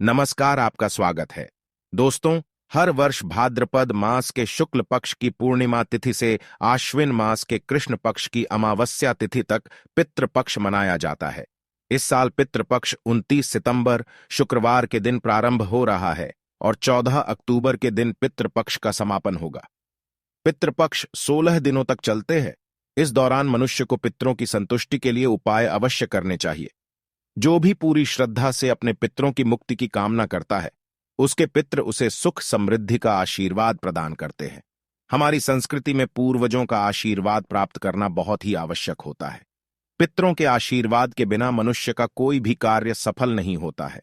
नमस्कार, आपका स्वागत है। दोस्तों, हर वर्ष भाद्रपद मास के शुक्ल पक्ष की पूर्णिमा तिथि से आश्विन मास के कृष्ण पक्ष की अमावस्या तिथि तक पितृपक्ष मनाया जाता है। इस साल पितृपक्ष 29 सितंबर शुक्रवार के दिन प्रारंभ हो रहा है और 14 अक्टूबर के दिन पितृपक्ष का समापन होगा। पितृपक्ष 16 दिनों तक चलते हैं। इस दौरान मनुष्य को पितरों की संतुष्टि के लिए उपाय अवश्य करने चाहिए। जो भी पूरी श्रद्धा से अपने पितरों की मुक्ति की कामना करता है, उसके पितृ उसे सुख समृद्धि का आशीर्वाद प्रदान करते हैं। हमारी संस्कृति में पूर्वजों का आशीर्वाद प्राप्त करना बहुत ही आवश्यक होता है। पितरों के आशीर्वाद के बिना मनुष्य का कोई भी कार्य सफल नहीं होता है।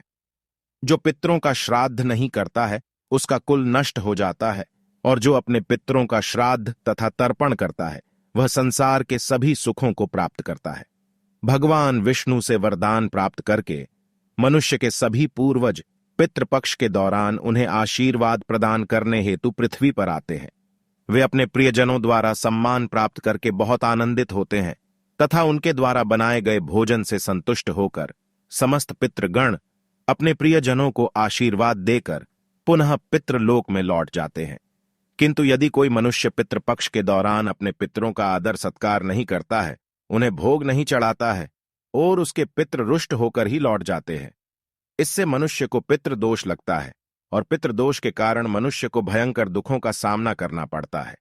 जो पितरों का श्राद्ध नहीं करता है, उसका कुल नष्ट हो जाता है, और जो अपने पितरों का श्राद्ध तथा तर्पण करता है, वह संसार के सभी सुखों को प्राप्त करता है। भगवान विष्णु से वरदान प्राप्त करके मनुष्य के सभी पूर्वज पितृपक्ष के दौरान उन्हें आशीर्वाद प्रदान करने हेतु पृथ्वी पर आते हैं। वे अपने प्रियजनों द्वारा सम्मान प्राप्त करके बहुत आनंदित होते हैं तथा उनके द्वारा बनाए गए भोजन से संतुष्ट होकर समस्त पितृगण अपने प्रियजनों को आशीर्वाद देकर पुनः पितृलोक में लौट जाते हैं। किंतु यदि कोई मनुष्य पितृपक्ष के दौरान अपने पितरों का आदर सत्कार नहीं करता है, उन्हें भोग नहीं चढ़ाता है और उसके पितृ रुष्ट होकर ही लौट जाते हैं, इससे मनुष्य को पितृदोष लगता है और पितृदोष के कारण मनुष्य को भयंकर दुखों का सामना करना पड़ता है।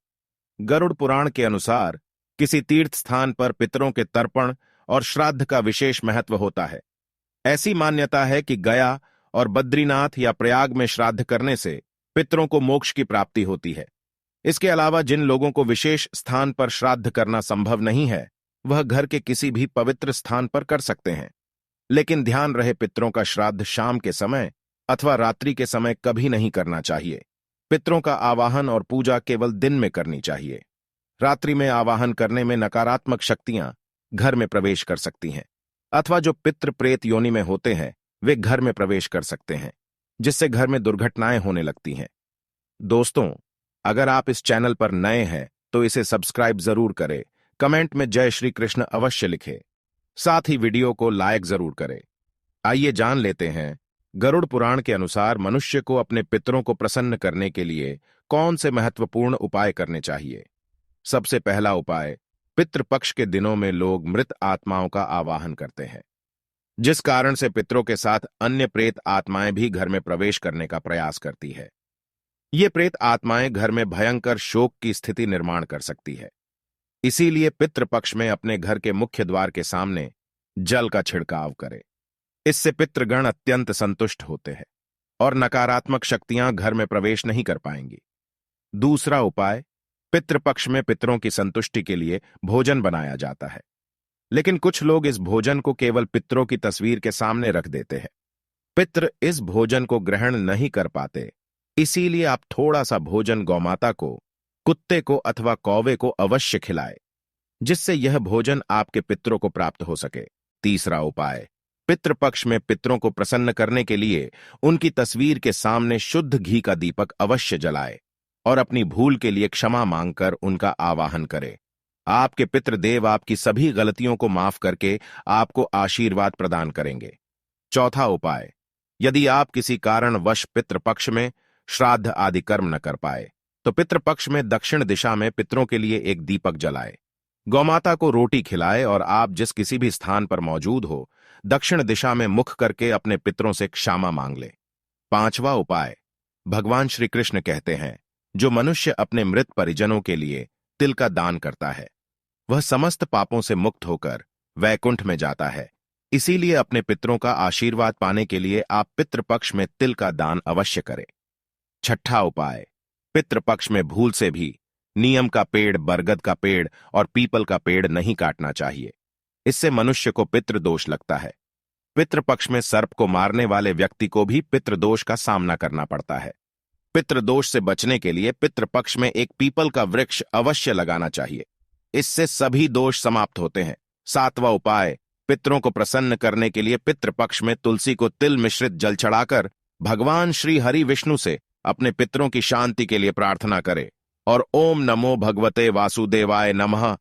गरुड़ पुराण के अनुसार किसी तीर्थ स्थान पर पितरों के तर्पण और श्राद्ध का विशेष महत्व होता है। ऐसी मान्यता है कि गया और बद्रीनाथ या प्रयाग में श्राद्ध करने से पितरों को मोक्ष की प्राप्ति होती है। इसके अलावा जिन लोगों को विशेष स्थान पर श्राद्ध करना संभव नहीं है, वह घर के किसी भी पवित्र स्थान पर कर सकते हैं। लेकिन ध्यान रहे, पितरों का श्राद्ध शाम के समय अथवा रात्रि के समय कभी नहीं करना चाहिए। पितरों का आवाहन और पूजा केवल दिन में करनी चाहिए। रात्रि में आवाहन करने में नकारात्मक शक्तियां घर में प्रवेश कर सकती हैं, अथवा जो पितृ प्रेत योनि में होते हैं वे घर में प्रवेश कर सकते हैं, जिससे घर में दुर्घटनाएं होने लगती हैं। दोस्तों, अगर आप इस चैनल पर नए हैं तो इसे सब्सक्राइब जरूर करें, कमेंट में जय श्री कृष्ण अवश्य लिखें, साथ ही वीडियो को लाइक जरूर करें। आइए जान लेते हैं, गरुड़ पुराण के अनुसार मनुष्य को अपने पितरों को प्रसन्न करने के लिए कौन से महत्वपूर्ण उपाय करने चाहिए। सबसे पहला उपाय, पितृपक्ष के दिनों में लोग मृत आत्माओं का आवाहन करते हैं, जिस कारण से पितरों के साथ अन्य प्रेत आत्माएं भी घर में प्रवेश करने का प्रयास करती है। ये प्रेत आत्माएं घर में भयंकर शोक की स्थिति निर्माण कर सकती है। इसीलिए पितृपक्ष में अपने घर के मुख्य द्वार के सामने जल का छिड़काव करें। इससे पितृगण अत्यंत संतुष्ट होते हैं और नकारात्मक शक्तियां घर में प्रवेश नहीं कर पाएंगी। दूसरा उपाय, पितृपक्ष में पितरों की संतुष्टि के लिए भोजन बनाया जाता है, लेकिन कुछ लोग इस भोजन को केवल पितरों की तस्वीर के सामने रख देते हैं। पितृ इस भोजन को ग्रहण नहीं कर पाते, इसीलिए आप थोड़ा सा भोजन गौमाता को, कुत्ते को अथवा कौवे को अवश्य खिलाए, जिससे यह भोजन आपके पितरों को प्राप्त हो सके। तीसरा उपाय, पितृपक्ष में पितरों को प्रसन्न करने के लिए उनकी तस्वीर के सामने शुद्ध घी का दीपक अवश्य जलाए और अपनी भूल के लिए क्षमा मांगकर उनका आवाहन करे। आपके पितृदेव आपकी सभी गलतियों को माफ करके आपको आशीर्वाद प्रदान करेंगे। चौथा उपाय, यदि आप किसी कारणवश पितृपक्ष में श्राद्ध आदि कर्म न कर पाए तो पितृपक्ष में दक्षिण दिशा में पितरों के लिए एक दीपक जलाए, गौमाता को रोटी खिलाए और आप जिस किसी भी स्थान पर मौजूद हो, दक्षिण दिशा में मुख करके अपने पितरों से क्षमा मांग ले। पांचवा उपाय, भगवान श्री कृष्ण कहते हैं, जो मनुष्य अपने मृत परिजनों के लिए तिल का दान करता है, वह समस्त पापों से मुक्त होकर वैकुंठ में जाता है। इसीलिए अपने पितरों का आशीर्वाद पाने के लिए आप पितृपक्ष में तिल का दान अवश्य करें। छठा उपाय, पितृपक्ष में भूल से भी नीम का पेड़, बरगद का पेड़ और पीपल का पेड़ नहीं काटना चाहिए। इससे मनुष्य को पितृदोष लगता है। पितृपक्ष में सर्प को मारने वाले व्यक्ति को भी पितृदोष का सामना करना पड़ता है। पितृदोष से बचने के लिए पितृपक्ष में एक पीपल का वृक्ष अवश्य लगाना चाहिए। इससे सभी दोष समाप्त होते हैं। सातवां उपाय, पितरों को प्रसन्न करने के लिए पितृपक्ष में तुलसी को तिल मिश्रित जल चढ़ाकर भगवान श्री हरि विष्णु से अपने पितरों की शांति के लिए प्रार्थना करें और ओम नमो भगवते वासुदेवाय नमः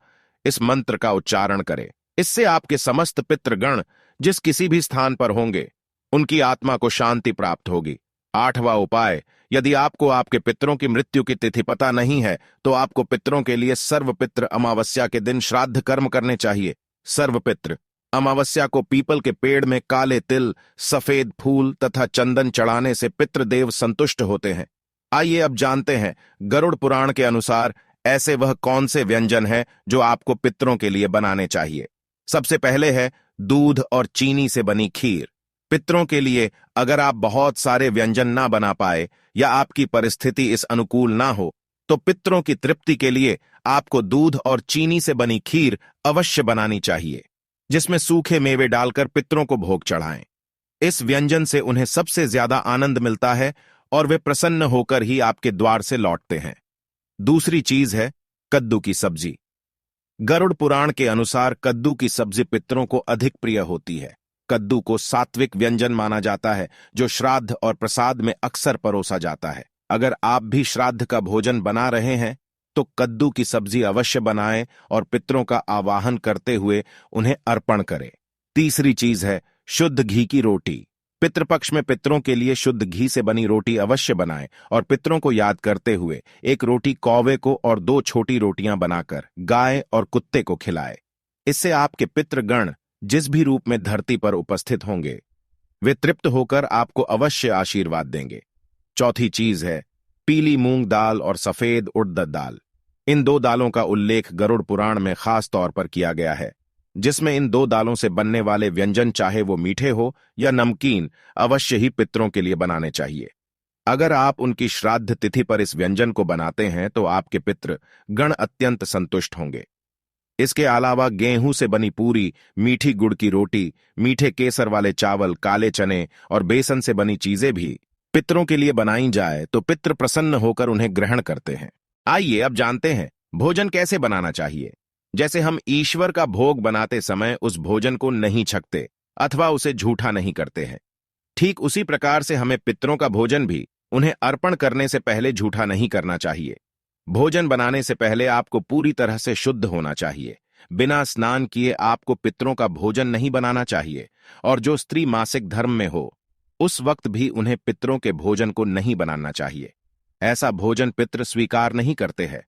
इस मंत्र का उच्चारण करें। इससे आपके समस्त पितृगण जिस किसी भी स्थान पर होंगे उनकी आत्मा को शांति प्राप्त होगी। 8वां उपाय, यदि आपको आपके पितरों की मृत्यु की तिथि पता नहीं है तो आपको पितरों के लिए सर्वपित्र अमावस्या के दिन श्राद्ध कर्म करने चाहिए। सर्वपित्र अमावस्या को पीपल के पेड़ में काले तिल, सफेद फूल तथा चंदन चढ़ाने से पितृदेव संतुष्ट होते हैं। आइए अब जानते हैं गरुड़ पुराण के अनुसार ऐसे वह कौन से व्यंजन हैं जो आपको पितरों के लिए बनाने चाहिए। सबसे पहले है दूध और चीनी से बनी खीर। पितरों के लिए अगर आप बहुत सारे व्यंजन ना बना पाए या आपकी परिस्थिति इस अनुकूल ना हो तो पितरों की तृप्ति के लिए आपको दूध और चीनी से बनी खीर अवश्य बनानी चाहिए, जिसमें सूखे मेवे डालकर पितरों को भोग चढ़ाएं। इस व्यंजन से उन्हें सबसे ज्यादा आनंद मिलता है और वे प्रसन्न होकर ही आपके द्वार से लौटते हैं। दूसरी चीज है कद्दू की सब्जी। गरुड़ पुराण के अनुसार कद्दू की सब्जी पितरों को अधिक प्रिय होती है। कद्दू को सात्विक व्यंजन माना जाता है जो श्राद्ध और प्रसाद में अक्सर परोसा जाता है। अगर आप भी श्राद्ध का भोजन बना रहे हैं तो कद्दू की सब्जी अवश्य बनाएं और पितरों का आवाहन करते हुए उन्हें अर्पण करें। तीसरी चीज है शुद्ध घी की रोटी। पितृपक्ष में पितरों के लिए शुद्ध घी से बनी रोटी अवश्य बनाएं और पितरों को याद करते हुए एक रोटी कौवे को और 2 छोटी रोटियां बनाकर गाय और कुत्ते को खिलाएं। इससे आपके पितृगण जिस भी रूप में धरती पर उपस्थित होंगे वे तृप्त होकर आपको अवश्य आशीर्वाद देंगे। चौथी चीज है पीली मूंग दाल और सफेद उड़द दाल। इन 2 दालों का उल्लेख गरुड़ पुराण में खास तौर पर किया गया है, जिसमें इन 2 दालों से बनने वाले व्यंजन चाहे वो मीठे हो या नमकीन अवश्य ही पितरों के लिए बनाने चाहिए। अगर आप उनकी श्राद्ध तिथि पर इस व्यंजन को बनाते हैं तो आपके पितृ गण अत्यंत संतुष्ट होंगे। इसके अलावा गेहूं से बनी पूरी, मीठी गुड़ की रोटी, मीठे केसर वाले चावल, काले चने और बेसन से बनी चीजें भी पितरों के लिए बनाई जाए तो पितृ प्रसन्न होकर उन्हें ग्रहण करते हैं। आइए अब जानते हैं भोजन कैसे बनाना चाहिए। जैसे हम ईश्वर का भोग बनाते समय उस भोजन को नहीं छकते अथवा उसे झूठा नहीं करते हैं, ठीक उसी प्रकार से हमें पितरों का भोजन भी उन्हें अर्पण करने से पहले झूठा नहीं करना चाहिए। भोजन बनाने से पहले आपको पूरी तरह से शुद्ध होना चाहिए। बिना स्नान किए आपको पितरों का भोजन नहीं बनाना चाहिए और जो स्त्री मासिक धर्म में हो उस वक्त भी उन्हें पितरों के भोजन को नहीं बनाना चाहिए। ऐसा भोजन पितृ स्वीकार नहीं करते हैं।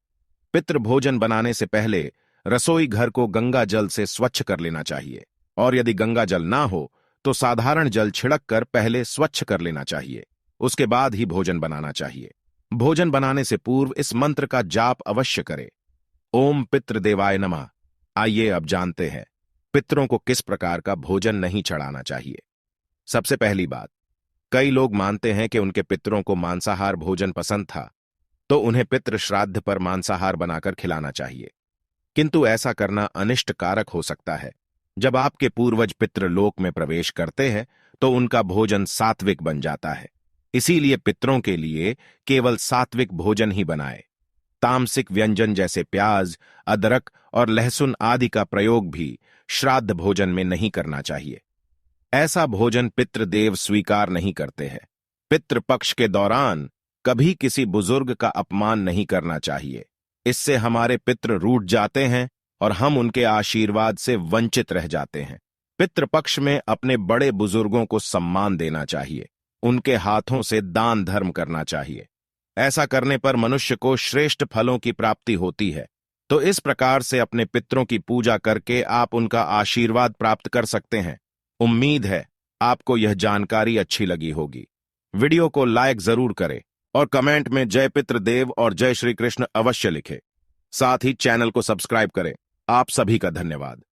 पितृ भोजन बनाने से पहले रसोई घर को गंगा जल से स्वच्छ कर लेना चाहिए और यदि गंगा जल ना हो तो साधारण जल छिड़क कर पहले स्वच्छ कर लेना चाहिए। उसके बाद ही भोजन बनाना चाहिए। भोजन बनाने से पूर्व इस मंत्र का जाप अवश्य करें, ओम पितृदेवाय नमः। आइए अब जानते हैं पितरों को किस प्रकार का भोजन नहीं चढ़ाना चाहिए। सबसे पहली बात, कई लोग मानते हैं कि उनके पितरों को मांसाहार भोजन पसंद था तो उन्हें पितृ श्राद्ध पर मांसाहार बनाकर खिलाना चाहिए, किंतु ऐसा करना अनिष्ट कारक हो सकता है। जब आपके पूर्वज पितृलोक में प्रवेश करते हैं तो उनका भोजन सात्विक बन जाता है। इसीलिए पितरों के लिए केवल सात्विक भोजन ही बनाए। तामसिक व्यंजन जैसे प्याज, अदरक और लहसुन आदि का प्रयोग भी श्राद्ध भोजन में नहीं करना चाहिए। ऐसा भोजन पितृदेव स्वीकार नहीं करते हैं। पितृपक्ष के दौरान कभी किसी बुजुर्ग का अपमान नहीं करना चाहिए। इससे हमारे पितृ रूठ जाते हैं और हम उनके आशीर्वाद से वंचित रह जाते हैं। पितृपक्ष में अपने बड़े बुजुर्गों को सम्मान देना चाहिए। उनके हाथों से दान धर्म करना चाहिए। ऐसा करने पर मनुष्य को श्रेष्ठ फलों की प्राप्ति होती है। तो इस प्रकार से अपने पितरों की पूजा करके आप उनका आशीर्वाद प्राप्त कर सकते हैं। उम्मीद है आपको यह जानकारी अच्छी लगी होगी। वीडियो को लाइक जरूर करें और कमेंट में जय पितृदेव और जय श्री कृष्ण अवश्य लिखें। साथ ही चैनल को सब्सक्राइब करें। आप सभी का धन्यवाद।